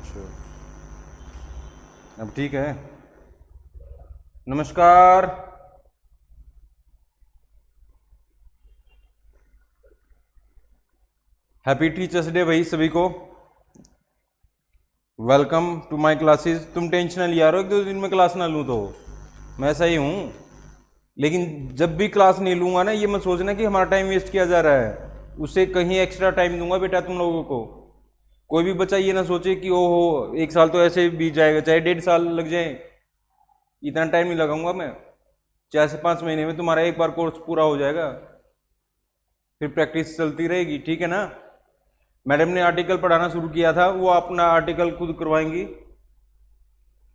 अच्छा, अब ठीक है। नमस्कार। हैप्पी टीचर्स डे भाई सभी को। Welcome to my classes. तुम टेंशन ना लिया रहो, एक दो दिन में क्लास ना लूँ तो मैं ऐसा ही हूँ। लेकिन जब भी क्लास नहीं लूँगा ना, ये मत सोचना कि हमारा टाइम वेस्ट किया जा रहा है। उससे कहीं एक्स्ट्रा टाइम दूंगा बेटा तुम लोगों को। कोई भी बच्चा ये ना सोचे कि ओहो एक साल तो ऐसे ही बीत जाएगा, चाहे 1.5 साल लग जाए, इतना टाइम नहीं लगाऊंगा मैं। 4 से 5 महीने में तुम्हारा एक बार कोर्स पूरा हो जाएगा, फिर प्रैक्टिस चलती रहेगी, ठीक है ना। मैडम ने आर्टिकल पढ़ाना शुरू किया था, वो अपना आर्टिकल खुद करवाएंगी।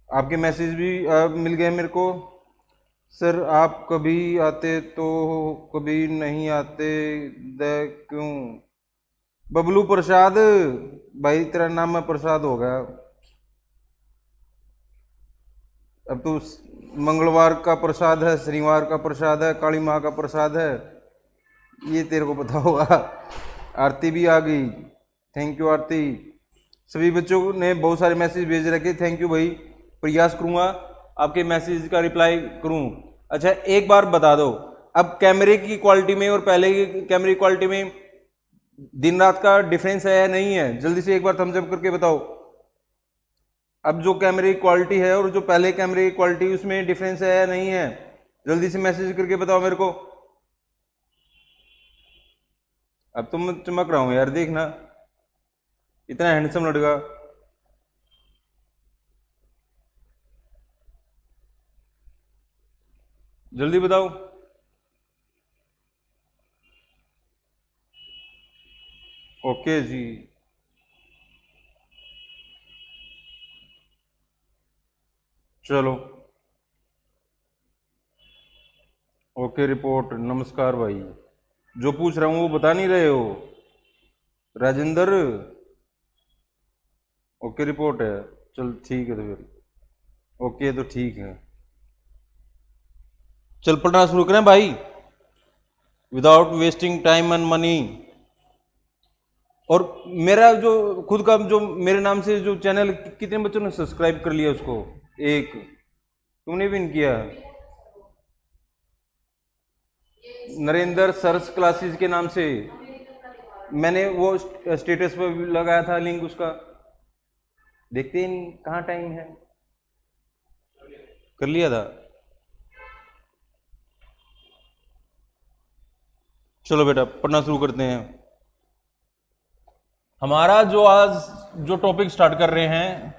आपके मैसेज भी मिल गए मेरे को। सर आप कभी आते तो कभी नहीं आते, द क्यों? बबलू प्रसाद, भाई तेरा नाम में प्रसाद हो गया। अब तो मंगलवार का प्रसाद है, शनिवार का प्रसाद है, काली माँ का प्रसाद है, ये तेरे को पता होगा। आरती भी आ गई, थैंक यू आरती। सभी बच्चों ने बहुत सारे मैसेज भेज रखे, थैंक यू भाई। प्रयास करूंगा आपके मैसेज का रिप्लाई करूं। अच्छा एक बार बता दो, अब कैमरे की क्वालिटी में और पहले की कैमरे की क्वालिटी में दिन रात का डिफरेंस है या नहीं है? जल्दी से एक बार थम्स अप करके बताओ। अब जो कैमरे की क्वालिटी है और जो पहले कैमरे की क्वालिटी, उसमें डिफरेंस है या नहीं है? जल्दी से मैसेज करके बताओ मेरे को। अब तो मैं चमक रहा हूं यार, देखना इतना हैंडसम लड़का। जल्दी बताओ। ओके जी, चलो ओके रिपोर्ट। नमस्कार भाई। जो पूछ रहा हूँ वो बता नहीं रहे हो राजेंद्र। ओके रिपोर्ट है, चल ठीक है तो फिर ओके तो ठीक है। चल पढ़ना शुरू करें भाई, without wasting time and money. और मेरा जो खुद का जो मेरे नाम से जो चैनल, कितने बच्चों ने सब्सक्राइब कर लिया उसको? एक, तुमने भी नहीं किया? नरेंद्र सर्स क्लासेस के नाम से मैंने वो स्टेटस पर लगाया था लिंक उसका। देखते हैं कहाँ टाइम है। कर लिया था। चलो बेटा पढ़ना शुरू करते हैं। हमारा जो आज जो टॉपिक स्टार्ट कर रहे हैं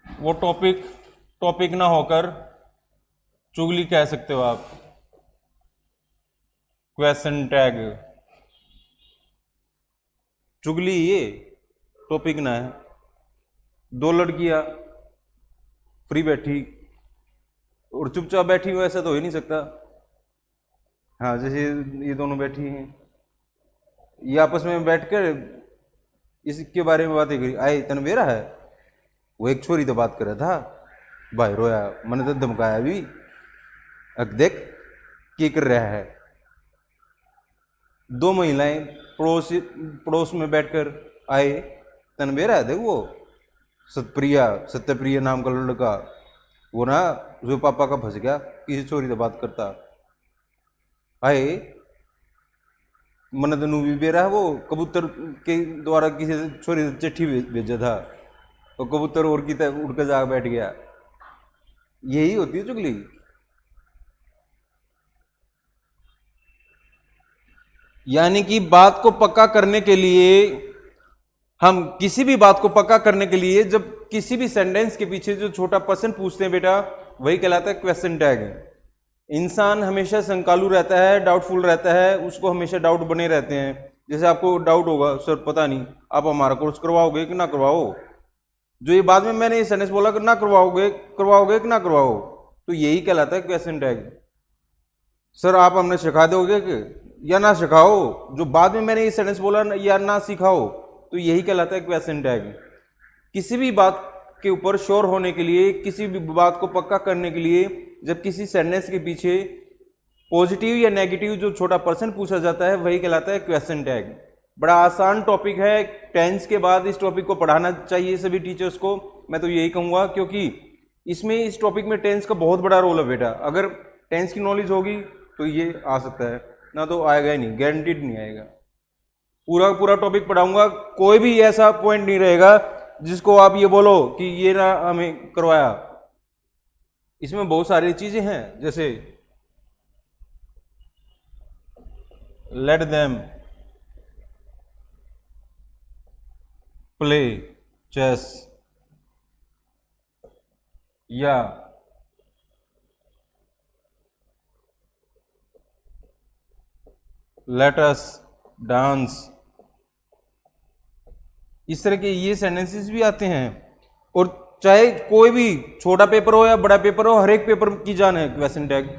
वो टॉपिक ना होकर चुगली कह सकते हो आप। क्वेश्चन टैग चुगली, ये टॉपिक ना है। दो लड़कियां फ्री बैठी और चुपचाप बैठी हो, ऐसा तो हो ही नहीं सकता। हाँ जैसे ये दोनों बैठी हैं, ये आपस में बैठकर इसके बारे में बातें करी। आए तनवेरा है, वो एक छोरी तो बात कर रहा था, भाई रोया, मैंने तो धमकाया भी। अब देख क्या कर रहा है। दो महिलाएं पड़ोस में बैठकर आए, तनवेरा है देख वो सत्यप्रिया नाम का लड़का, वो ना जो पापा का फंस गया, किसी छोरी से बात करता। आए मन तनु भी बेरा है, वो कबूतर के द्वारा किसी छोरी से चिट्ठी भेजा था, तो कबूतर और की तरह उड़ कर जाकर बैठ गया। यही होती है चुगली। यानी कि बात को पक्का करने के लिए, हम किसी भी बात को पक्का करने के लिए जब किसी भी सेंटेंस के पीछे जो छोटा प्रश्न पूछते हैं बेटा, वही कहलाता है क्वेश्चन टैग। इंसान हमेशा शंकालु रहता है, डाउटफुल रहता है, उसको हमेशा डाउट बने रहते हैं। जैसे आपको डाउट होगा, सर पता नहीं आप हमारा कोर्स करवाओगे कि ना करवाओ। जो ये बाद में मैंने ये सेंटेंस बोला कि ना करवाओगे कि ना करवाओ, तो यही कहलाता है क्वेश्चन टैग। सर आप हमने सिखा दोगे कि या ना सिखाओ, जो बाद में मैंने ये सेंटेंस बोला या ना सिखाओ, तो यही कहलाता है क्वेश्चन टैग। किसी भी बात के ऊपर श्योर होने के लिए, किसी भी बात को पक्का करने के लिए, जब किसी सेंटेंस के पीछे पॉजिटिव या नेगेटिव जो छोटा प्रश्न पूछा जाता है, वही कहलाता है क्वेश्चन टैग। बड़ा आसान टॉपिक है, टेंस के बाद इस टॉपिक को पढ़ाना चाहिए सभी टीचर्स को, मैं तो यही कहूँगा, क्योंकि इसमें इस टॉपिक में टेंस का बहुत बड़ा रोल है बेटा। अगर टेंस की नॉलेज होगी तो ये आ सकता है, ना तो आएगा ही नहीं, गारंटीड नहीं आएगा। पूरा पूरा टॉपिक पढ़ाऊंगा, कोई भी ऐसा पॉइंट नहीं रहेगा जिसको आप ये बोलो कि ये ना हमें करवाया। इसमें बहुत सारी चीजें हैं, जैसे लेट देम प्ले चेस, या लेट अस डांस, इस तरह के ये सेंटेंसेस भी आते हैं। और चाहे कोई भी छोटा पेपर हो या बड़ा पेपर हो, हर एक पेपर की जान है क्वेश्चन टैग।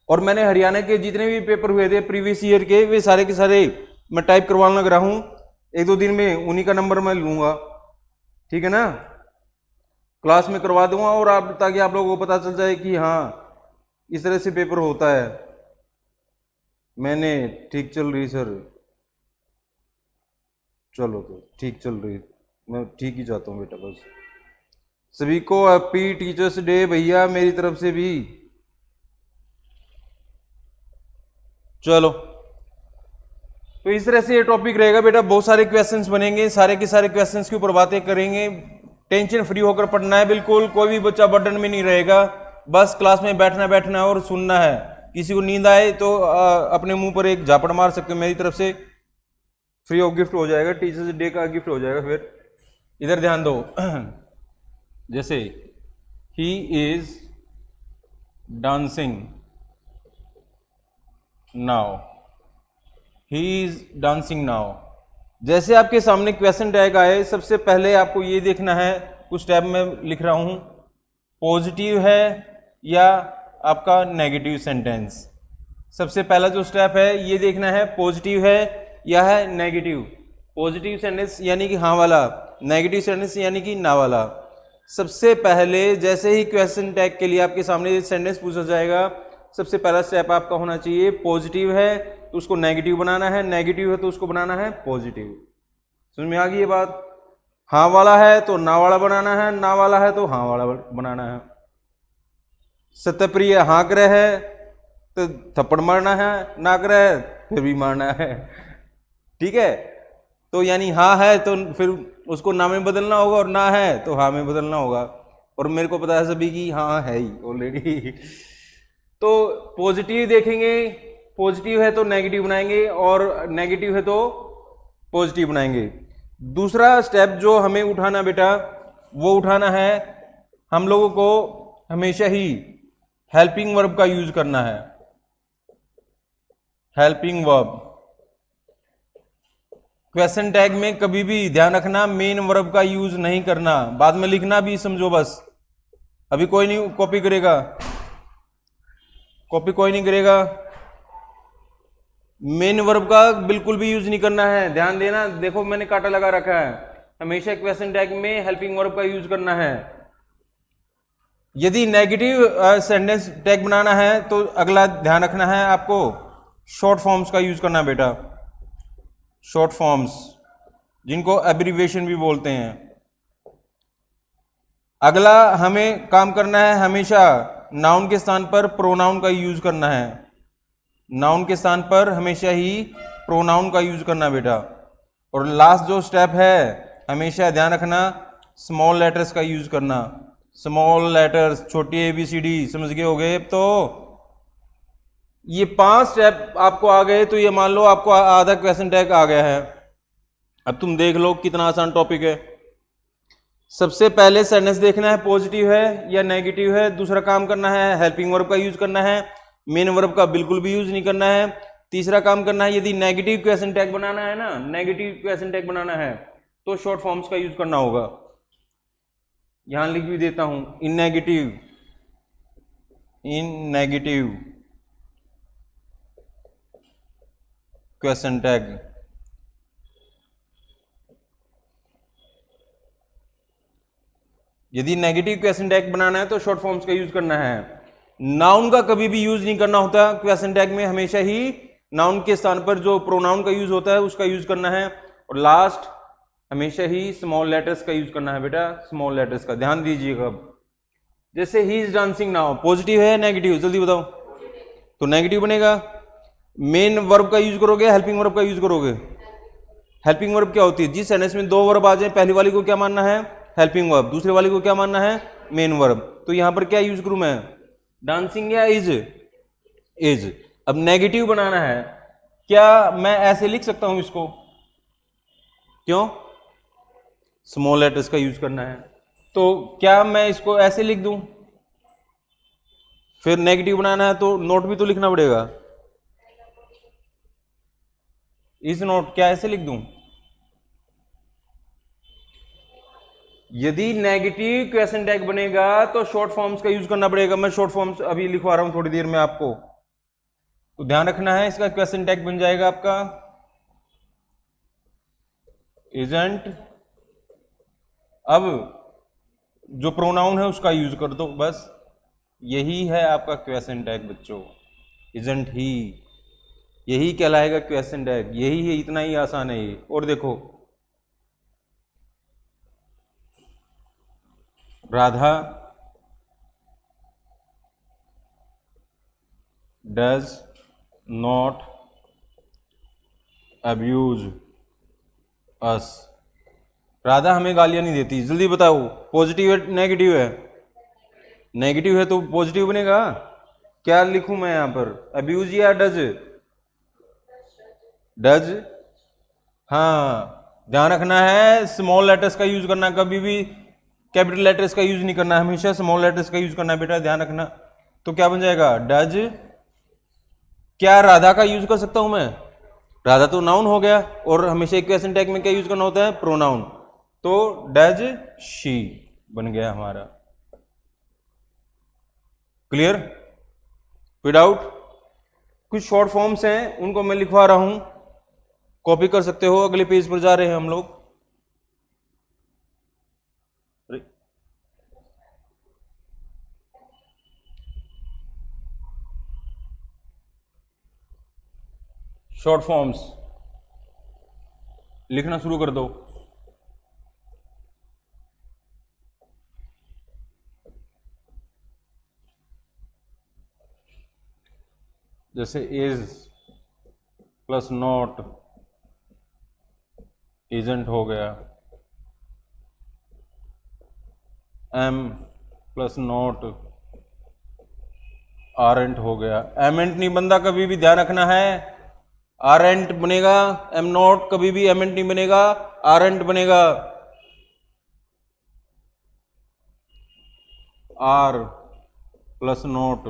और मैंने हरियाणा के जितने भी पेपर हुए थे प्रीवियस ईयर के, वे सारे के सारे मैं टाइप करवाने लग रहा हूं, 1-2 दिन में उन्हीं का नंबर मैं लूंगा, ठीक है ना, क्लास में करवा दूंगा। और आप, ताकि आप लोगों को पता चल जाए कि हाँ इस तरह से पेपर होता है। मैंने ठीक चल रही सर, चलो तो ठीक चल रही, मैं ठीक ही चाहता हूँ बेटा। बस सभी को हैप्पी टीचर्स डे भैया मेरी तरफ से भी। चलो, तो इस तरह से ये टॉपिक रहेगा बेटा, बहुत सारे क्वेश्चंस बनेंगे, सारे के सारे क्वेश्चंस के ऊपर बातें करेंगे। टेंशन फ्री होकर पढ़ना है, बिल्कुल कोई भी बच्चा बर्डन में नहीं रहेगा। बस क्लास में बैठना बैठना है और सुनना है। किसी को नींद आए तो अपने मुंह पर एक झापड़ मार सकते हो, मेरी तरफ से फ्री ऑफ गिफ्ट हो जाएगा, टीचर्स डे का गिफ्ट हो जाएगा। फिर इधर ध्यान दो, जैसे he is dancing now, he is dancing now. जैसे आपके सामने क्वेश्चन टैग आए, सबसे पहले आपको ये देखना है, कुछ टैब में लिख रहा हूं, पॉजिटिव है या आपका नेगेटिव सेंटेंस। सबसे पहला जो स्टेप है ये देखना है, पॉजिटिव है या है नेगेटिव। पॉजिटिव सेंटेंस यानी कि हाँ वाला, नेगेटिव सेंटेंस यानी कि ना वाला। सबसे पहले जैसे ही क्वेश्चन टैग के लिए आपके सामने सेंटेंस पूछा जाएगा, सबसे पहला स्टेप आपका होना चाहिए, पॉजिटिव है तो उसको नेगेटिव बनाना है, नेगेटिव है तो उसको बनाना है पॉजिटिव। समझ में आ गई ये बात? हाँ वाला है तो ना वाला बनाना है, ना वाला है तो हाँ वाला बनाना है। सत्यप्रिय हाँ कर है तो थप्पड़ मारना है, ना कर है फिर भी मारना है, ठीक है। तो यानी हाँ है तो फिर उसको ना में बदलना होगा, और ना है तो हाँ में बदलना होगा। और मेरे को पता है सभी की हाँ है ही ऑलरेडी। तो पॉजिटिव देखेंगे, पॉजिटिव है तो नेगेटिव बनाएंगे, और नेगेटिव है तो पॉजिटिव बनाएंगे। दूसरा स्टेप जो हमें उठाना बेटा, वो उठाना है, हम लोगों को हमेशा ही हेल्पिंग वर्ब का यूज करना है। हेल्पिंग वर्ब क्वेश्चन टैग में कभी भी ध्यान रखना, मेन वर्ब का यूज नहीं करना। बाद में लिखना भी समझो, बस अभी कोई नहीं कॉपी करेगा, कॉपी कोई नहीं करेगा। मेन वर्ब का बिल्कुल भी यूज नहीं करना है, ध्यान देना। देखो मैंने कांटा लगा रखा है, हमेशा क्वेश्चन टैग में हेल्पिंग वर्ब का यूज करना है। यदि नेगेटिव सेंटेंस टैग बनाना है तो अगला ध्यान रखना है आपको, शॉर्ट फॉर्म्स का यूज करना बेटा। शॉर्ट फॉर्म्स जिनको एब्रीविएशन भी बोलते हैं। अगला हमें काम करना है, हमेशा नाउन के स्थान पर प्रोनाउन का यूज करना है। नाउन के स्थान पर हमेशा ही प्रोनाउन का यूज करना बेटा। और लास्ट जो स्टेप है, हमेशा ध्यान रखना, स्मॉल लेटर्स का यूज करना। स्मॉल लेटर्स, छोटी ABCD, समझ गए होगे? तो ये 5 स्टेप आपको आ गए तो ये मान लो आपको आधा क्वेश्चन टैग आ गया है। अब तुम देख लो कितना आसान टॉपिक है। सबसे पहले सेंटेंस देखना है पॉजिटिव है या नेगेटिव है। दूसरा काम करना है हेल्पिंग वर्ब का यूज करना है, मेन वर्ब का बिल्कुल भी यूज नहीं करना है। तीसरा काम करना है, यदि नेगेटिव क्वेश्चन टैग बनाना है ना, नेगेटिव क्वेश्चन टैग बनाना है तो शॉर्ट फॉर्म्स का यूज करना होगा। यहां लिख भी देता हूं, इन नेगेटिव क्वेश्चन टैग। यदि नेगेटिव क्वेश्चन टैग बनाना है तो शॉर्ट फॉर्म्स का यूज करना है। नाउन का कभी भी यूज नहीं करना होता क्वेश्चन टैग में, हमेशा ही नाउन के स्थान पर जो प्रोनाउन का यूज होता है उसका यूज करना है। और लास्ट हमेशा ही स्मॉल लेटर्स का यूज करना है बेटा, स्मॉल लेटर्स का ध्यान दीजिएगा। जैसे he is dancing now, positive है नेगेटिव, जल्दी बताओ। तो नेगेटिव बनेगा। मेन वर्ब का यूज करोगे, हेल्पिंग वर्ब का यूज करोगे। हेल्पिंग वर्ब क्या होती है? जिस सेंटेंस में दो वर्ब आ जाए, पहली वाली को क्या मानना है? हेल्पिंग वर्ब, दूसरे वाली को क्या मानना है? Main verb. तो यहां पर क्या यूज करूं मैं? डांसिंग या इज? इज। अब नेगेटिव बनाना है, क्या मैं ऐसे लिख सकता हूं इसको? क्यों? स्मॉल लेटर्स का यूज करना है। तो क्या मैं इसको ऐसे लिख दूं? फिर नेगेटिव बनाना है तो नोट भी तो लिखना पड़ेगा। इज नोट, क्या ऐसे लिख दूं? यदि नेगेटिव क्वेश्चन टैग बनेगा तो शॉर्ट फॉर्म्स का यूज करना पड़ेगा। मैं शॉर्ट फॉर्म्स अभी लिखवा रहा हूं थोड़ी देर में आपको, तो ध्यान रखना है। इसका क्वेश्चन टैग बन जाएगा आपका इजंट। अब जो प्रोनाउन है उसका यूज कर दो, बस यही है आपका क्वेश्चन टैग बच्चों। इजंट ही, यही कहलाएगा क्वेश्चन टैग, यही है, इतना ही आसान है ये। और देखो, राधा डज नॉट अब्यूज अस। राधा हमें गालियां नहीं देती। जल्दी बताओ, पॉजिटिव है नेगेटिव है? नेगेटिव है तो पॉजिटिव बनेगा। क्या लिखूं मैं यहां पर, अब्यूज या डज? डज। हाँ, ध्यान रखना है, स्मॉल लेटर्स का यूज करना, कभी भी कैपिटल लेटर्स का यूज नहीं करना, हमेशा स्मॉल लेटर्स का यूज करना है बेटा, ध्यान रखना। तो क्या बन जाएगा? डज। क्या राधा का यूज कर सकता हूं मैं? राधा तो नाउन हो गया, और हमेशा एक क्वेश्चन टैग में क्या यूज करना होता है? प्रोनाउन। तो डज शी बन गया हमारा। क्लियर? कोई डाउट? कुछ शॉर्ट फॉर्म्स हैं, उनको मैं लिखवा रहा हूं, कॉपी कर सकते हो। अगले पेज पर जा रहे हैं हम लोग। शॉर्ट फॉर्म्स लिखना शुरू कर दो। जैसे इज प्लस नॉट इजंट हो गया, एम प्लस नॉट आरेंट हो गया। एमेंट नहीं बनता कभी भी, ध्यान रखना है। आरेंट बनेगा, एम नॉट कभी भी एमेंट नहीं बनेगा, आरेंट बनेगा। आर प्लस नॉट,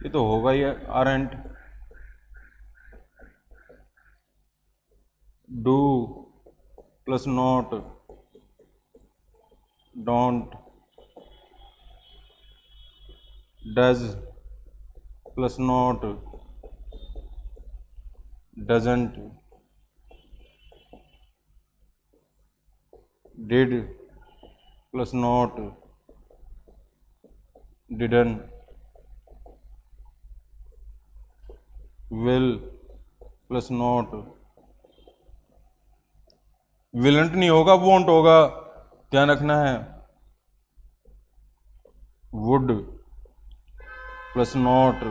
ये तो होगा ही aren't. Do plus not don't. Does plus not doesn't. Did plus not didn't. Will plus not willn't नहीं होगा, वोंट होगा, ध्यान रखना है। Would plus not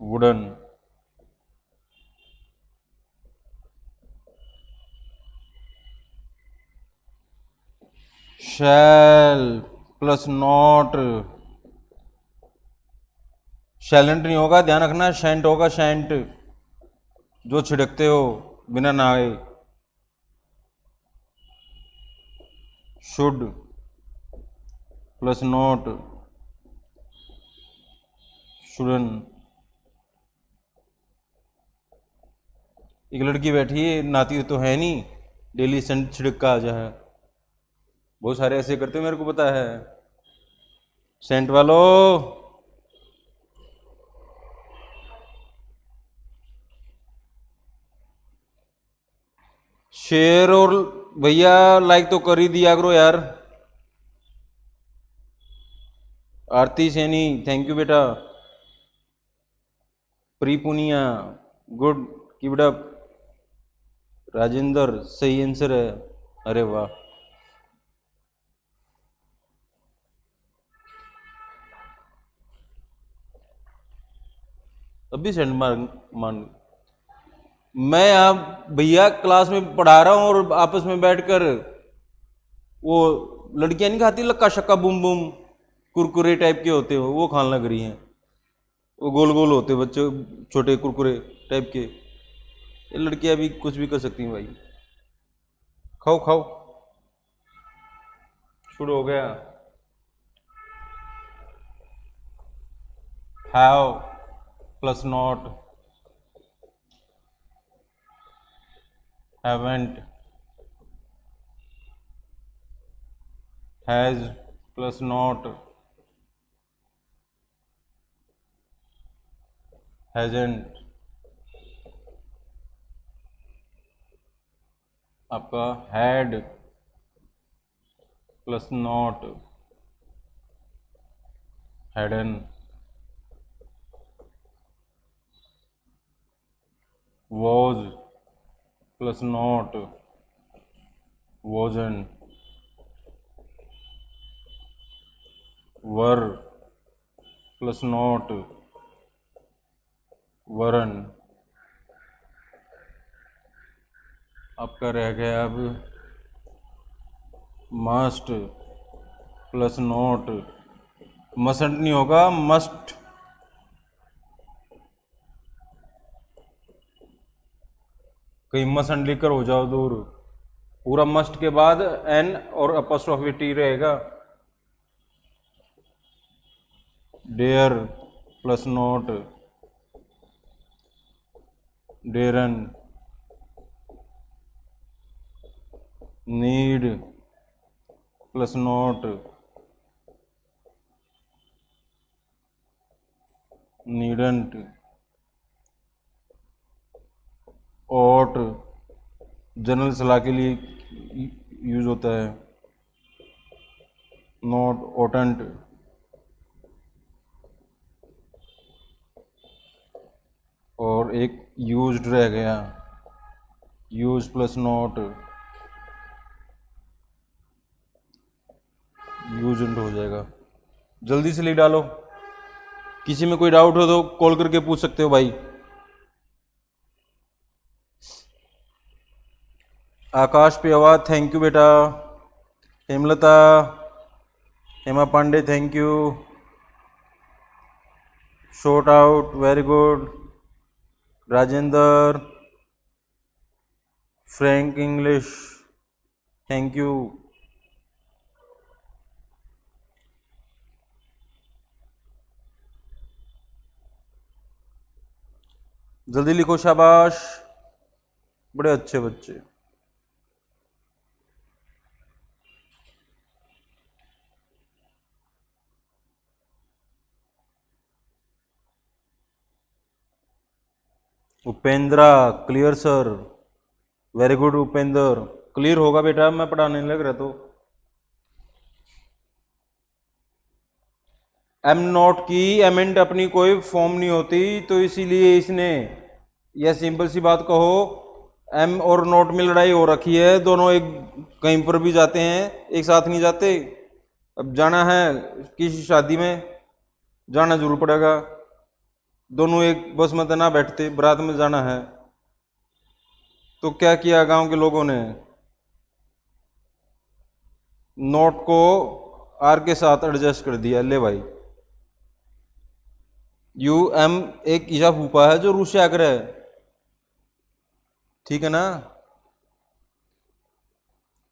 wouldn't. Shall plus not shalln't नहीं होगा, ध्यान रखना, शैंट होगा, शैंट, जो छिड़कते हो बिना नहाए। Should plus not shouldn't. एक लड़की बैठी है, नहाती तो है नहीं, डेली सेंट छिड़क का आ जाए। बहुत सारे ऐसे करते हो, मेरे को पता है। सेंट वालों, शेयर और भैया लाइक तो कर ही दिया करो यार। आरती सैनी, थैंक यू बेटा। Pripuniya, good, keep it up. Rajendra, सही आंसर है, अरे वाह। अभी सेंड मान मैं आप भैया क्लास में पढ़ा रहा हूँ और आपस में बैठकर वो लड़कियां नहीं खाती लक्का शक्का बुम बुम, कुरकुरे टाइप के होते हो वो खाने लग रही हैं। वो गोल गोल होते बच्चे, छोटे कुरकुरे टाइप के। ये लड़कियां भी कुछ भी कर सकती हैं भाई। खाओ खाओ, शुरू हो गया। Have plus not, haven't, has plus not, hasn't. आपका had plus not, hadn't. Was plus not, wasn't. Were plus not, weren't. आपका रह गया अब मस्ट प्लस नॉट, मसंट नहीं होगा, मस्ट। कहीं मसंट लिखकर हो जाओ दूर, पूरा मस्ट के बाद एन और अपॉस्ट्रोफी टी रहेगा। Dare plus not, daren't. Need plus not, needn't. Ought general सलाह के लिए यूज होता है, नॉट ओटेंट। और एक यूज्ड रह गया, यूज प्लस नॉट, यूज्ड हो जाएगा। जल्दी से लिख डालो, किसी में कोई डाउट हो तो कॉल करके पूछ सकते हो भाई। आकाश पेवा, थैंक यू बेटा। Hemlata, Hema Pande, thank you. Sort out, very good. Rajendra, frank English, thank you. जल्दी लिखो, शाबाश, बड़े अच्छे बच्चे। Upendra, clear sir, very good Upendra. Clear होगा बेटा, मैं पढ़ाने लग रहा तो। एम नॉट की एमेंट अपनी कोई फॉर्म नहीं होती, तो इसीलिए इसने, यह सिंपल सी बात कहो, एम और नॉट में लड़ाई हो रखी है, दोनों एक कहीं पर भी जाते हैं, एक साथ नहीं जाते। अब जाना है किसी शादी में, जाना जरूर पड़ेगा, दोनों एक बस में तो ना बैठते, बारात में जाना है। तो क्या किया गांव के लोगों ने, नॉट को आर के साथ एडजस्ट कर दिया, ले भाई। यू एम एक ईशा फूफा है जो रूस से आकर है, ठीक है ना।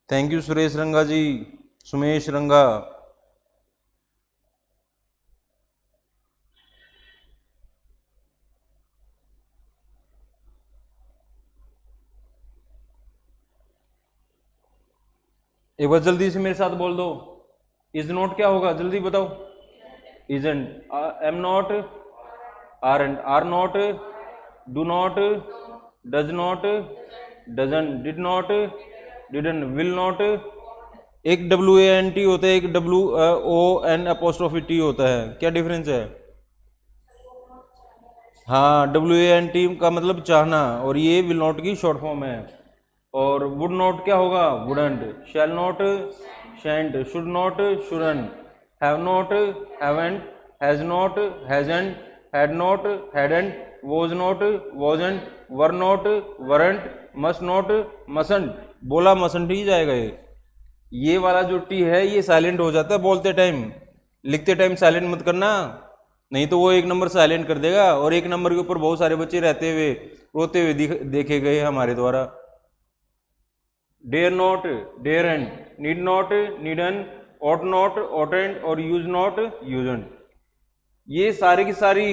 थैंक यू सुरेश रंगा जी, सुमेश रंगा। एक बार जल्दी से मेरे साथ बोल दो, इज नॉट क्या होगा, जल्दी बताओ। Isn't, am not, aren't, are not, do not, does not, doesn't, did not, didn't, will not. एक डब्ल्यू ए एन टी होता है, एक W O N apostrophe T होता है, क्या डिफरेंस है। हाँ, WANT का मतलब चाहना, और ये विल नॉट की शॉर्ट फॉर्म है। और वुड नॉट क्या होगा? Wouldn't. Shall not shan't, should not shouldn't, have not haven't, has not hasn't, had not hadn't, was not wasn't, were not weren't, must not mustn't. बोला mustn't ही जाएगा ये वाला जो टी है ये साइलेंट हो जाता है बोलते टाइम, लिखते टाइम साइलेंट मत करना, नहीं तो वो एक नंबर साइलेंट कर देगा। और एक नंबर के ऊपर बहुत सारे बच्चे रहते हुए रोते हुए देखे गए हमारे द्वारा। Dare not daren't, need not needn't, ought not oughtn't, और यूज नॉट यूजंट। ये सारे की सारी,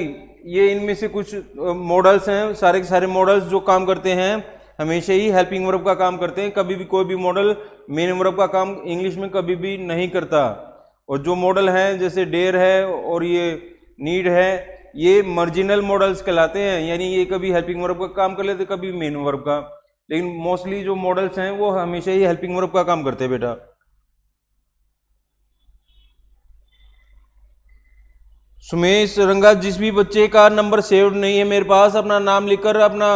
ये इनमें से कुछ मॉडल्स हैं। सारे के सारे मॉडल्स जो काम करते हैं हमेशा ही हेल्पिंग वर्ब का काम करते हैं। कभी भी कोई भी मॉडल मेन वर्ब का काम इंग्लिश में कभी भी नहीं करता। और जो मॉडल हैं जैसे डेयर है और ये नीड है, ये मार्जिनल मॉडल्स कहलाते हैं, यानी ये कभी हेल्पिंग वर्ब का काम कर लेते कभी मेन वर्ब का। लेकिन मोस्टली जो मॉडल्स हैं वो हमेशा ही हेल्पिंग वर्ब का काम करते हैं बेटा। सुमेश रंगा, जिस भी बच्चे का नंबर सेव्ड नहीं है मेरे पास, अपना नाम लिखकर अपना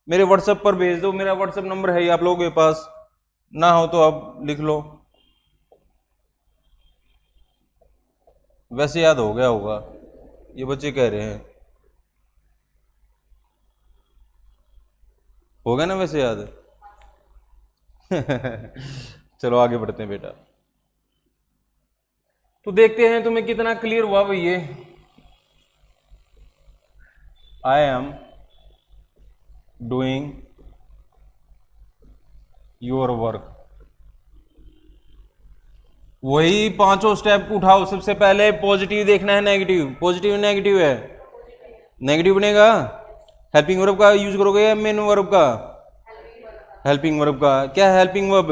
मेरे व्हाट्सएप पर भेज दो। मेरा व्हाट्सएप नंबर है ही आप लोगों के पास, ना हो तो अब लिख लो। वैसे याद हो गया होगा, ये बच्चे कह रहे हैं। हो गया ना वैसे याद? चलो आगे बढ़ते हैं बेटा। तो देखते हैं तुम्हें कितना क्लियर हुआ भाई ये। I am doing your work. वही पांचों स्टेप उठाओ। सबसे पहले पॉजिटिव देखना है, नेगेटिव। पॉजिटिव नेगेटिव है, नेगेटिव बनेगा। हेल्पिंग वर्ब का यूज करोगे या मेन वर्ब का? हेल्पिंग वर्ब का। क्या है हेल्पिंग वर्ब?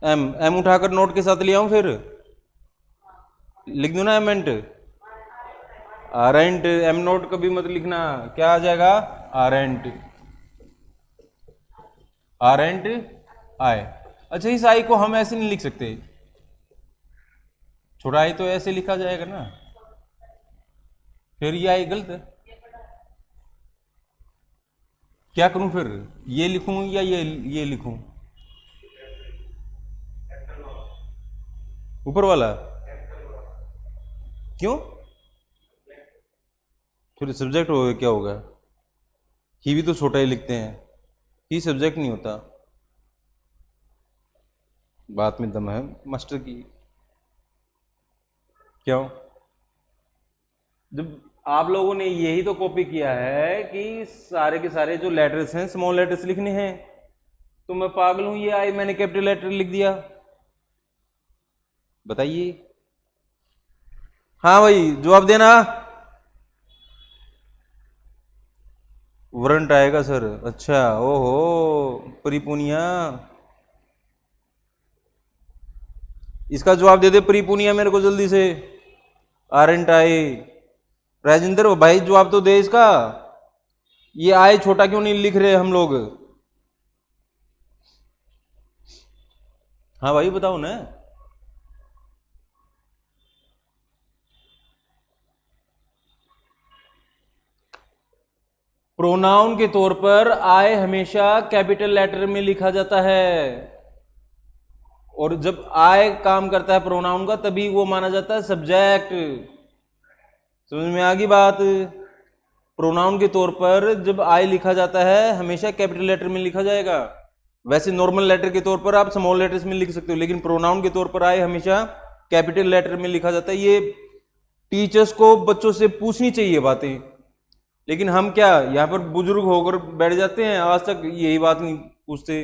एम। एम उठाकर नोट के साथ ले आऊं, फिर लिख दूं ना एमेंट। आरेंट। एम नोट कभी मत लिखना, क्या आ जाएगा? आरेंट। आरेंट आई। अच्छा, इस आई को हम ऐसे नहीं लिख सकते, छोटा आई तो ऐसे लिखा जाएगा ना, फिर ये आई गलत है। क्या करूं फिर? ये लिखूं या ये लिखूं? ऊपर वाला क्यों? फिर सब्जेक्ट हो क्या होगा? ही भी तो छोटा ही लिखते हैं, ही सब्जेक्ट नहीं होता। बात में दम है मास्टर की। क्यों? जब आप लोगों ने यही तो कॉपी किया है कि सारे के सारे जो लेटर्स हैं स्मॉल लेटर्स लिखने हैं, तो मैं पागल हूं? ये आई मैंने कैपिटल लेटर लिख दिया, बताइए। हाँ भाई जवाब देना। वारंट आएगा सर। अच्छा, ओहो परिपूनिया, इसका जवाब दे दे परिपूनिया मेरे को जल्दी से। आरंट आए। राजेंद्र भाई जवाब तो दे इसका, ये आए छोटा क्यों नहीं लिख रहे हम लोग? हाँ भाई बताओ ना। प्रोनाउन के तौर पर आई हमेशा कैपिटल लेटर में लिखा जाता है, और जब आई काम करता है प्रोनाउन का तभी वो माना जाता है सब्जेक्ट। समझ में आ गई बात? प्रोनाउन के तौर पर जब आई लिखा जाता है हमेशा कैपिटल लेटर में लिखा जाएगा। वैसे नॉर्मल लेटर के तौर पर आप स्मॉल लेटर्स में लिख सकते हो, लेकिन प्रोनाउन के तौर पर आई हमेशा कैपिटल लेटर में लिखा जाता है। ये टीचर्स को बच्चों से पूछनी चाहिए बातें, लेकिन हम क्या यहाँ पर बुजुर्ग होकर बैठ जाते हैं, आज तक यही बात नहीं पूछते।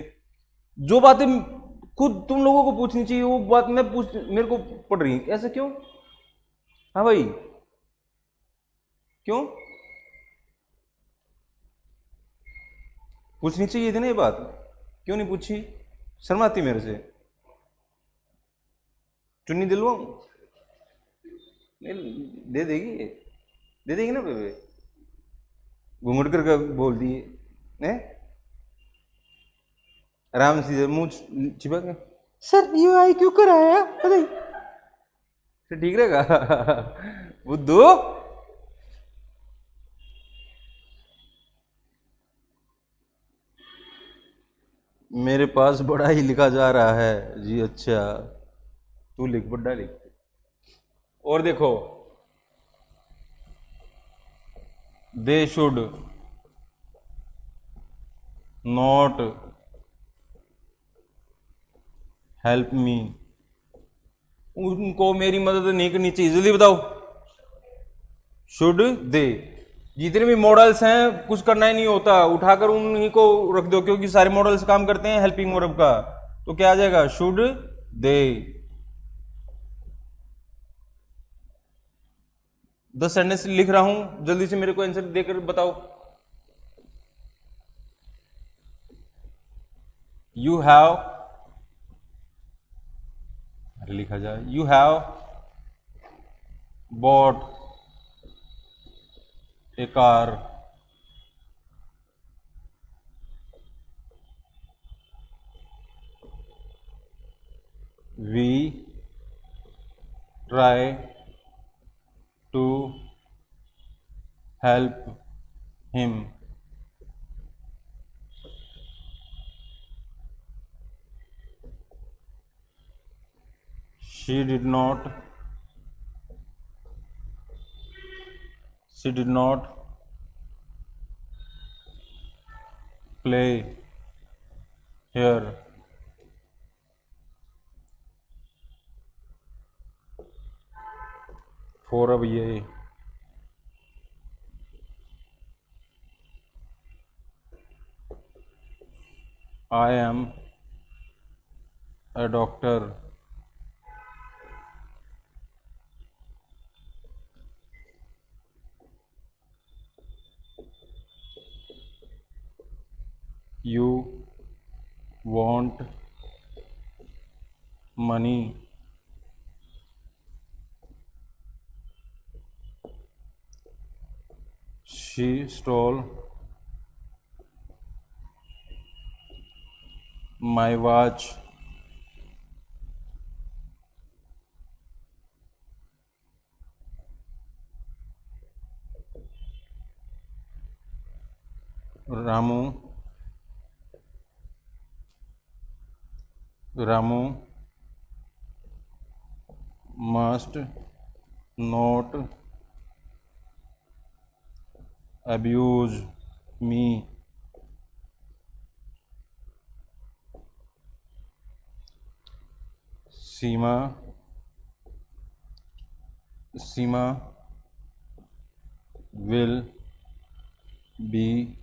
जो बातें खुद तुम लोगों को पूछनी चाहिए वो बात मैं पूछ मेरे को पड़ रही, ऐसा क्यों? हाँ भाई क्यों? पूछनी चाहिए थी ना ये बात, क्यों नहीं पूछी? शर्माती मेरे से? चुन्नी दिलवाऊं? दे देगी, दे देगी ना बेबे? घूंघट कर बोल दिए ने आराम से मुंह छिपा के, सर ये आई क्यों कराया बताइए, फिर ठीक रहेगा। बुद्धू मेरे पास बड़ा ही लिखा जा रहा है जी। अच्छा, तू लिख, बड़ा लिख। और देखो, they should not help me, उनको मेरी मदद नहीं करनी चाहिए। जल्दी बताओ, शुड दे। जितने भी मॉडल्स हैं कुछ करना ही नहीं होता, उठाकर उन्हीं को रख दो, क्योंकि सारे मॉडल्स काम करते हैं हेल्पिंग वर्ब का। तो क्या आ जाएगा, शुड दे। 10 सेंटेंस लिख रहा हूं, जल्दी से मेरे को आंसर देकर बताओ। यू हैव, लिखा जाए, you have bought a car, we try to help him. She did not play here. For अब ये I am a doctor. You want money. She stole my watch. Ramu must not abuse me. Seema will be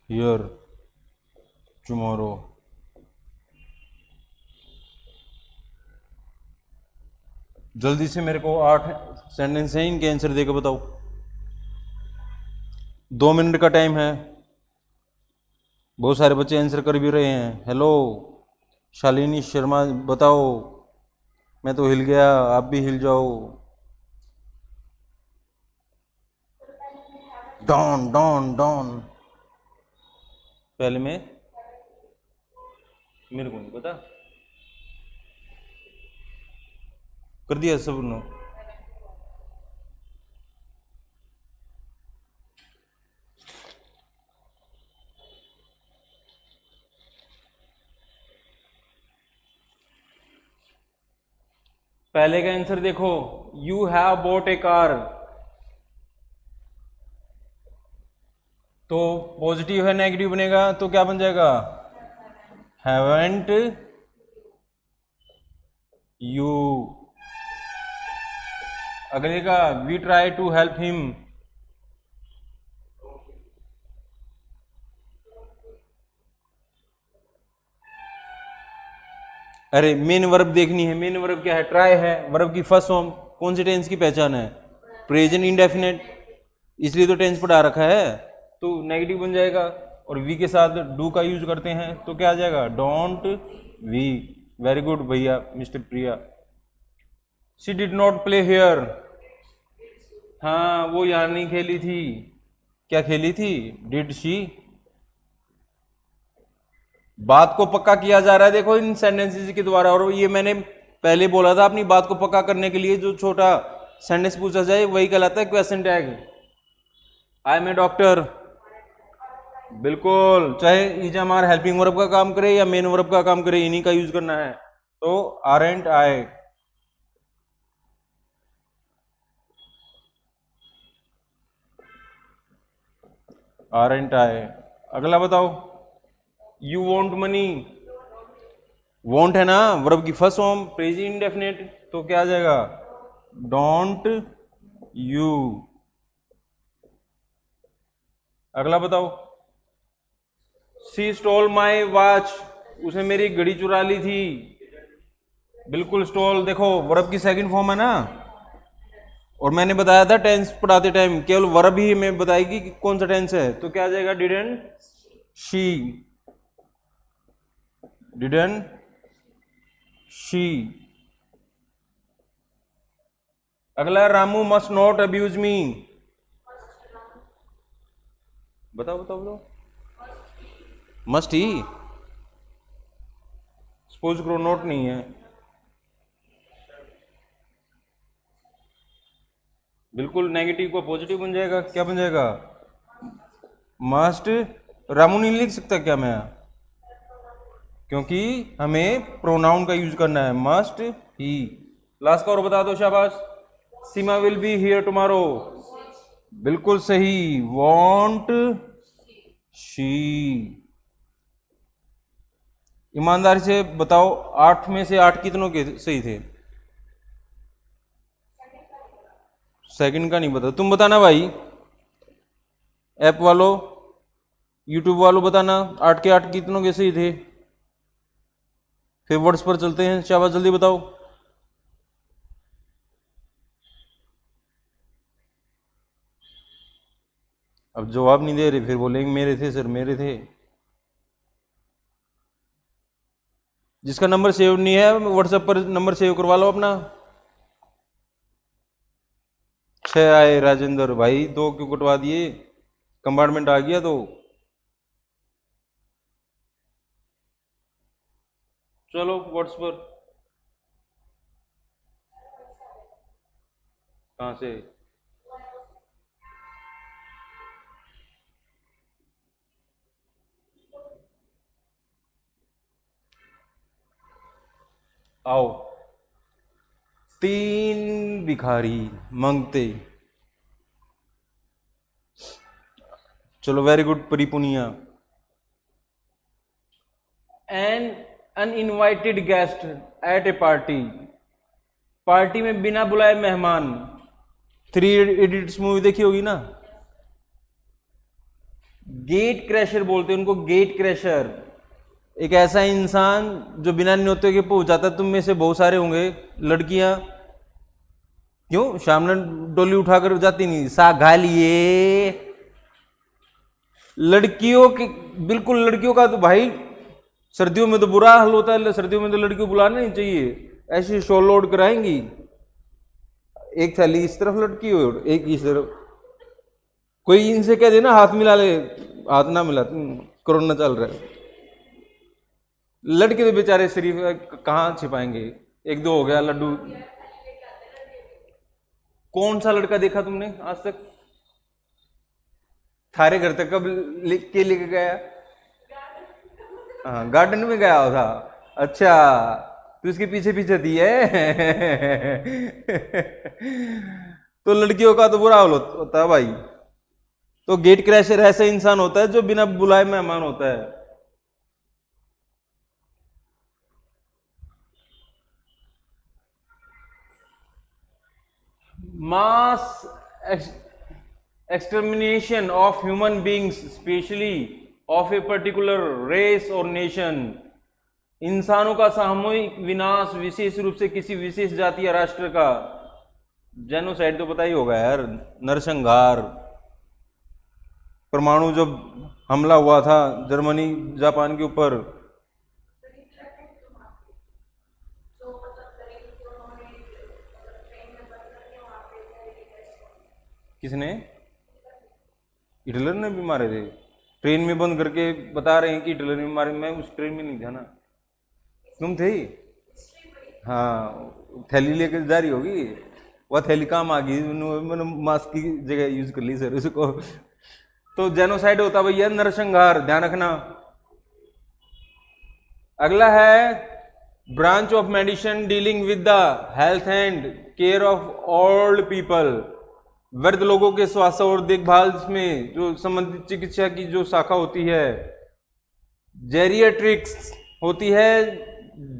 here tomorrow. जल्दी से मेरे को 8 sentence हैं, इनके answer देकर बताओ। 2 मिनट का टाइम है। बहुत सारे बच्चे आंसर कर भी रहे हैं। हेलो शालिनी शर्मा, बताओ। मैं तो हिल गया, आप भी हिल जाओ। डॉन डॉन डॉन। पहले में मेरे को नहीं पता, कर दिया सब ने। पहले का आंसर देखो, you have bought a car, तो पॉजिटिव है नेगेटिव बनेगा तो क्या बन जाएगा, हैवेंट यू। अगले का, we try to help him, अरे मेन वर्ब देखनी है। मेन वर्ब क्या है, ट्राई है। वर्ब की फर्स्ट फॉर्म कौन से टेंस की पहचान है, प्रेजेंट इंडेफिनेट, इसलिए तो टेंस पढ़ा रखा है, तो नेगेटिव बन जाएगा। और वी के साथ डू का यूज करते हैं तो क्या आ जाएगा, डोंट वी। वेरी गुड भैया, mister Priya. She did not play here, हाँ वो यहाँ नहीं खेली थी। क्या खेली थी, डिड शी। बात को पक्का किया जा रहा है देखो इन सेंटेंसेस के द्वारा। और ये मैंने पहले बोला था, अपनी बात को पक्का करने के लिए जो छोटा सेंटेंस पूछा जाए वही कहलाता है question tag. I am a doctor, बिल्कुल, चाहे इज हमारा हेल्पिंग वर्ब का काम करे या मेन वर्ब का काम करे, इन्हीं का यूज करना है। तो आरेंट आई, आरेंट आई। अगला बताओ, यू वॉन्ट मनी, वॉन्ट है ना वर्ब की फर्स्ट फॉर्म प्रेजेंट इंडेफिनिट, तो क्या आ जाएगा, डोंट यू। अगला बताओ, सी स्टोल माई वॉच, उसने मेरी घड़ी चुरा ली थी। बिल्कुल, स्टोल देखो वर्ब की सेकंड फॉर्म है ना, और मैंने बताया था टेंस पढ़ाते टाइम केवल वर्ब ही हमें बताएगी कि कौन सा टेंस है, तो क्या आ जाएगा, डिडंट शी, डिडंट शी। अगला, Ramu must not abuse me, बताओ बताओ बताओ, मस्ट ही, सपोज करो नोट नहीं है, बिल्कुल नेगेटिव को पॉजिटिव बन जाएगा, क्या बन जाएगा, मस्ट। रामू नहीं लिख सकता क्या मैं, क्योंकि हमें प्रोनाउन का यूज करना है, मस्ट ही। लास्ट का और बता दो, शाबाश। सीमा विल बी हियर टुमारो, बिल्कुल सही, वॉन्ट शी। ईमानदारी से बताओ, 8 में से 8 कितनों के सही थे, सेकंड का नहीं बता, तुम बताना भाई, ऐप वालों, यूट्यूब वालों बताना, 8 के 8 कितनों के सही थे। फिर वर्ड्स पर चलते हैं, शाबाश जल्दी बताओ। अब जवाब नहीं दे रहे, फिर बोलेंगे मेरे थे सर, मेरे थे। जिसका नंबर सेव नहीं है व्हाट्सएप पर नंबर सेव करवा लो अपना। 6 आए राजेंद्र भाई, 2 क्यों कटवा दिए, कंपार्टमेंट आ गया तो। चलो व्हाट्स पर, कहां से, आओ। 3 भिखारी मांगते, चलो very good Paripuniya. An uninvited guest at a party, party में बिना बुलाए मेहमान। 3 इडियट्स मूवी देखी होगी ना, गेट क्रैशर बोलते हैं उनको, गेट क्रैशर, एक ऐसा इंसान जो बिना न्योते के पहुंच जाता है। तुम में से बहुत सारे होंगे लड़कियां, क्यों सामने डोली उठाकर जाती नहीं, सा घालिए लड़कियों की, बिल्कुल लड़कियों का तो भाई सर्दियों में तो बुरा हाल होता है, सर्दियों में तो लड़कियों को बुलाना नहीं चाहिए, ऐसी शॉल लोड कराएंगी, एक थैली इस तरफ लटकी हो एक इस तरफ। कोई इनसे कह देना हाथ मिला ले, हाथ ना मिला, कोरोना चल रहा है। लड़के तो बेचारे शरीफ कहाँ छिपाएंगे, 1-2 हो गया लड्डू। कौन सा लड़का देखा तुमने आज तक, थारे घर तक कब के लेके गया, हाँ गार्डन में गया हो था, अच्छा तो इसके पीछे पीछे थी है तो लड़कियों का तो बुरा हाल होता है भाई। तो गेट क्रैशर ऐसा इंसान होता है जो बिना बुलाए मेहमान होता है। मास extermination of human beings, especially of a particular race or nation, इंसानों का सामूहिक विनाश, विशेष रूप से किसी विशेष जाति या राष्ट्र का। जेनोसाइड तो पता ही होगा यार, नरसंहार। परमाणु जब हमला हुआ था जर्मनी जापान के ऊपर, किसने, हिटलर ने भी मारे थे, ट्रेन में बंद करके बता रहे हैं कि हिटलर ने मारे, मैं उस ट्रेन में नहीं था ना, तुम थे, हाँ थैली लेकर जा रही होगी, वह थैली काम आ गई, मैंने मास्क की जगह यूज कर ली सर उसको। तो जेनोसाइड होता भैया नरसंहार, ध्यान रखना। अगला है branch of medicine dealing with the health and care of old people, वृद्ध लोगों के स्वास्थ्य और देखभाल में जो संबंधित चिकित्सा की जो शाखा होती है। जेरियाट्रिक्स होती है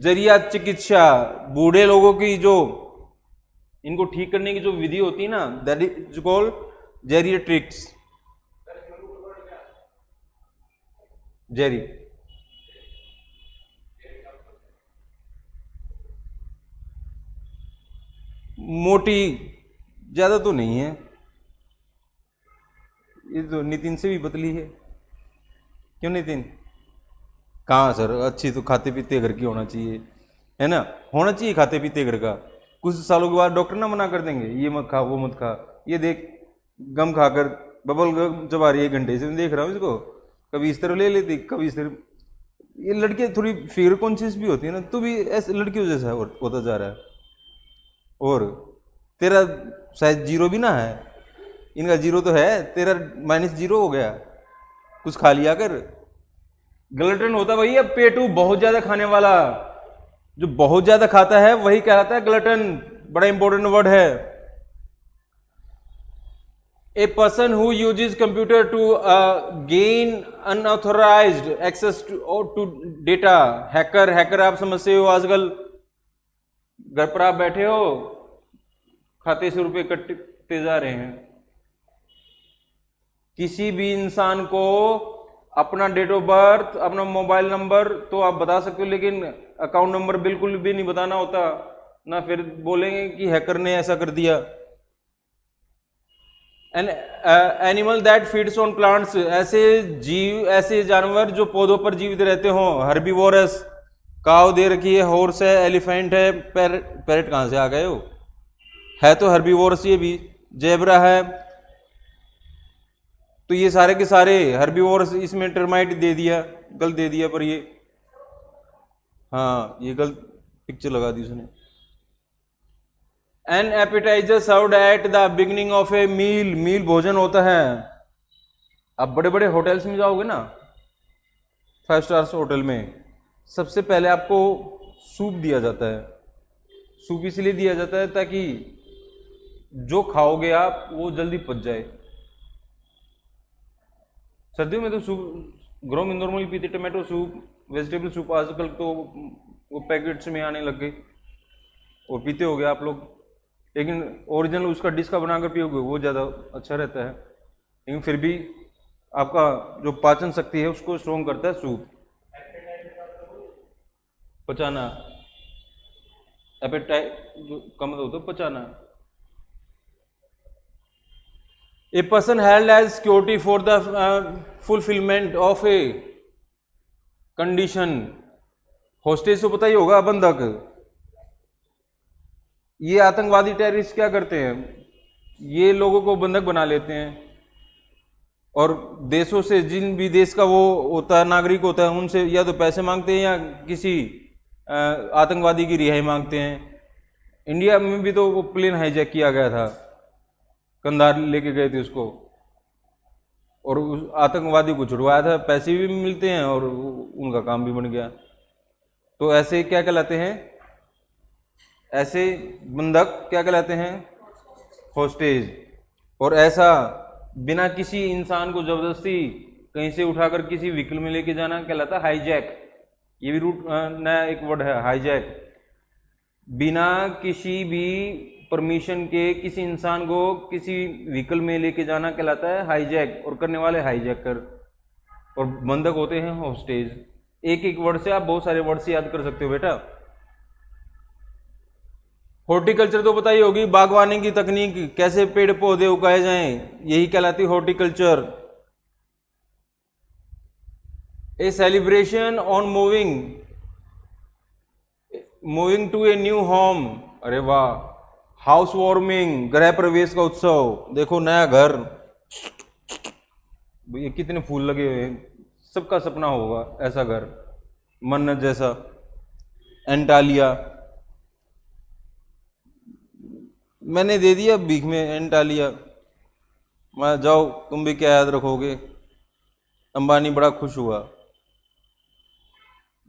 जरिया चिकित्सा, बूढ़े लोगों की जो इनको ठीक करने की जो विधि होती है ना, that is called geriatrics. Jerry मोटी, ज्यादा तो नहीं है, ये तो नितिन से भी पतली है। क्यों नितिन? कहाँ सर, अच्छी तो खाते पीते घर की होना चाहिए, है ना, होना चाहिए खाते पीते घर का। कुछ सालों के बाद डॉक्टर ना मना कर देंगे, ये मत खा वो मत खा। ये देख गम खाकर बबल गम चबा रही है, घंटे से मैं देख रहा हूँ इसको, कभी इस तरह ले लेती कभी इस तरह। ये लड़के थोड़ी फिगर कॉन्शियस भी होती है ना, तू भी ऐसे लड़कियों जैसा होता जा रहा है। और तेरा शायद जीरो भी ना है, इनका जीरो तो है, तेरा -0 हो गया। कुछ खा लिया कर। ग्लटन होता भैया पेटू, बहुत ज्यादा खाने वाला, जो बहुत ज्यादा खाता है वही कहलाता है ग्लटन, बड़ा इंपॉर्टेंट वर्ड है। A person who uses computer to gain unauthorised access to data, hacker. Hacker आप समझते हो, आजकल घर पर आप बैठे हो, खाते से रुपए कटते जा रहे हैं। किसी भी इंसान को अपना डेट ऑफ बर्थ, अपना मोबाइल नंबर तो आप बता सकते हो, लेकिन अकाउंट नंबर बिल्कुल भी नहीं बताना होता ना, फिर बोलेंगे कि हैकर ने ऐसा कर दिया। An animal that feeds on plants, ऐसे जीव, ऐसे जानवर जो पौधों पर जीवित रहते हों। हर्बीवोरस, काव दे रखी है, हॉर्स है, एलिफेंट है, पैरेट कहां से आ गए हो, है तो हर्बीवोरस ये भी। जेब्रा है, तो ये सारे के सारे हर्बीवोरस। इसमें टर्माइट दे दिया, गलत दे दिया, पर ये हाँ ये गलत पिक्चर लगा दी उसने। An appetizer served at the beginning of a meal, meal भोजन होता है। आप बड़े बड़े होटल्स में जाओगे ना, 5 स्टार्स होटल में, सबसे पहले आपको सूप दिया जाता है। सूप इसलिए दिया जाता है ताकि जो खाओगे आप वो जल्दी पच जाए। सर्दियों में तो सूप घरों में नॉर्मली पीते, टमाटो सूप, वेजिटेबल सूप, आजकल तो वो पैकेट्स में आने लग गए, वो पीते होगे आप लोग। लेकिन ओरिजिनल उसका डिश का बनाकर पियोगे वो ज़्यादा अच्छा रहता है। लेकिन फिर भी आपका जो पाचन शक्ति है उसको स्ट्रॉन्ग करता है सूप। पचाना, एपेटाइट का मतलब होता है पचाना। A person held as security for the fulfillment of a condition, hostage तो पता ही होगा, बंधक। ये आतंकवादी टेररिस्ट क्या करते हैं, ये लोगों को बंधक बना लेते हैं और देशों से, जिन भी देश का वो होता है नागरिक होता है, उनसे या तो पैसे मांगते हैं या किसी आतंकवादी की रिहाई मांगते हैं। इंडिया में भी तो वो प्लेन हाईजैक किया गया था, कंधार लेके गए थे उसको, और उस आतंकवादी को छुड़वाया था, पैसे भी मिलते हैं और उनका काम भी बन गया। तो ऐसे क्या कहलाते हैं, ऐसे बंधक क्या कहलाते हैं, हॉस्टेज। और ऐसा बिना किसी इंसान को जबरदस्ती कहीं से उठाकर किसी व्हीकल में लेके जाना कहलाता है हाईजैक। ये भी रूट नया एक वर्ड है, हाईजैक। बिना किसी भी परमिशन के किसी इंसान को किसी व्हीकल में लेके जाना कहलाता है हाईजैक, और करने वाले हाईजैकर, और बंधक होते हैं हॉस्टेज। एक एक वर्ड से आप बहुत सारे वर्ड से याद कर सकते हो बेटा। हॉर्टिकल्चर तो पता ही होगी, बागवानी की तकनीक, कैसे पेड़ पौधे उगाए जाएं, यही कहलाती है horticulture. A celebration on moving to a new home, अरे वाह। हाउस वार्मिंग, गृह प्रवेश का उत्सव, देखो नया घर, ये कितने फूल लगे हुए हैं, सबका सपना होगा ऐसा घर, मन्नत जैसा। एंटालिया, मैंने दे दिया भीख में एंटालिया। मैं जाओ तुम भी क्या याद रखोगे। अंबानी बड़ा खुश हुआ,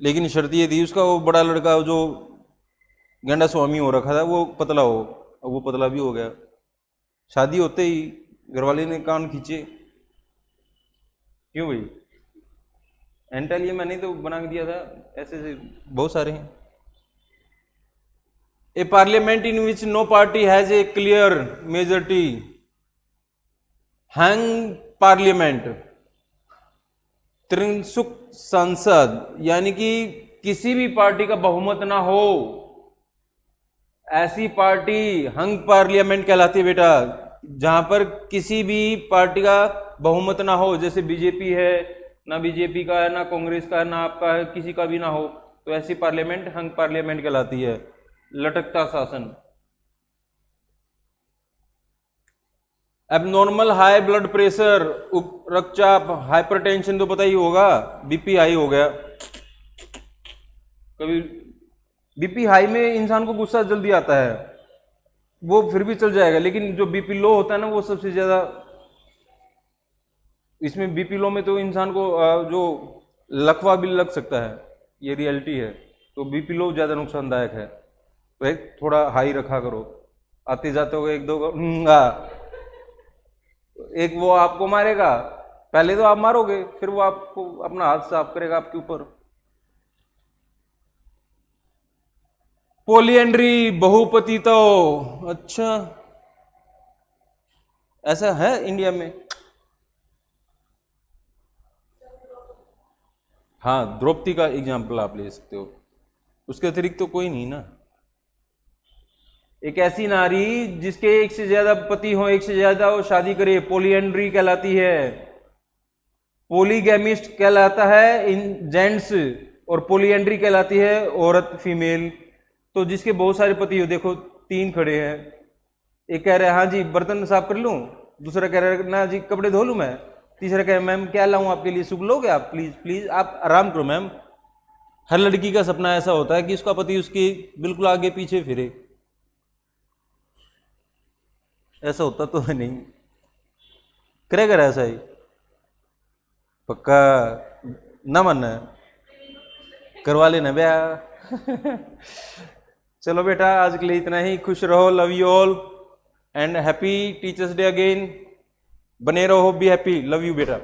लेकिन शर्त ये थी उसका वो बड़ा लड़का जो गेंडा स्वामी हो रखा था वो पतला हो। अब वो पतला भी हो गया। शादी होते ही घरवाले ने कान खींचे। क्यों भाई? एंटालिया मैंने तो बना के दिया था। ऐसे ऐसे बहुत सारे हैं। A parliament in which no party has a clear majority, hung parliament. त्रिंसुक संसद, यानी कि किसी भी पार्टी का बहुमत ना हो, ऐसी पार्टी हंग पार्लियामेंट कहलाती है बेटा। जहां पर किसी भी पार्टी का बहुमत ना हो, जैसे बीजेपी है, ना बीजेपी का है, ना कांग्रेस का है, ना आपका है, किसी का भी ना हो, तो ऐसी पार्लियामेंट हंग पार्लियामेंट कहलाती है। लटकता शासन। एबनॉर्मल हाई ब्लड प्रेशर, रक्तचाप, हाइपरटेंशन तो पता ही होगा, बीपी हाई हो गया। कभी बीपी हाई में इंसान को गुस्सा जल्दी आता है, वो फिर भी चल जाएगा, लेकिन जो बीपी लो होता है ना वो सबसे ज्यादा। इसमें बीपी लो में तो इंसान को जो लकवा भी लग सकता है, ये रियलिटी है। तो बीपी लो ज्यादा नुकसानदायक है, तो एक थोड़ा हाई रखा करो। आते जाते हो एक दो एक वो आपको मारेगा, पहले तो आप मारोगे, फिर वो आपको अपना हाथ साफ करेगा आपके ऊपर। पोलियंड्री, बहुपति तो अच्छा ऐसा है इंडिया में? हाँ, द्रौपदी का एग्जाम्पल आप ले सकते हो, उसके अतिरिक्त तो कोई नहीं ना। एक ऐसी नारी जिसके एक से ज्यादा पति हो, एक से ज्यादा वो शादी करे, पोलियंड्री कहलाती है। पोलीगैमिस्ट कहलाता है इन जेंट्स, और पोलियंड्री कहलाती है औरत, फीमेल। तो जिसके बहुत सारे पति हो, देखो 3 खड़े हैं। एक कह रहा है हाँ जी बर्तन साफ कर लूं, दूसरा कह रहा है ना जी कपड़े धो लूं मैं, तीसरा कह रहा है मैम क्या लाऊं आपके लिए, सुख लोगे आप, प्लीज प्लीज आप आराम करो मैम। हर लड़की का सपना ऐसा होता है कि उसका पति उसके बिल्कुल आगे पीछे फिरे। ऐसा होता तो है नहीं, करेगा ऐसा ही पक्का। ना मन करवा लेना ब्याह। चलो बेटा आज के लिए इतना ही। खुश रहो, love you all and happy teachers day again. बने रहो, बी हैप्पी, लव यू बेटा।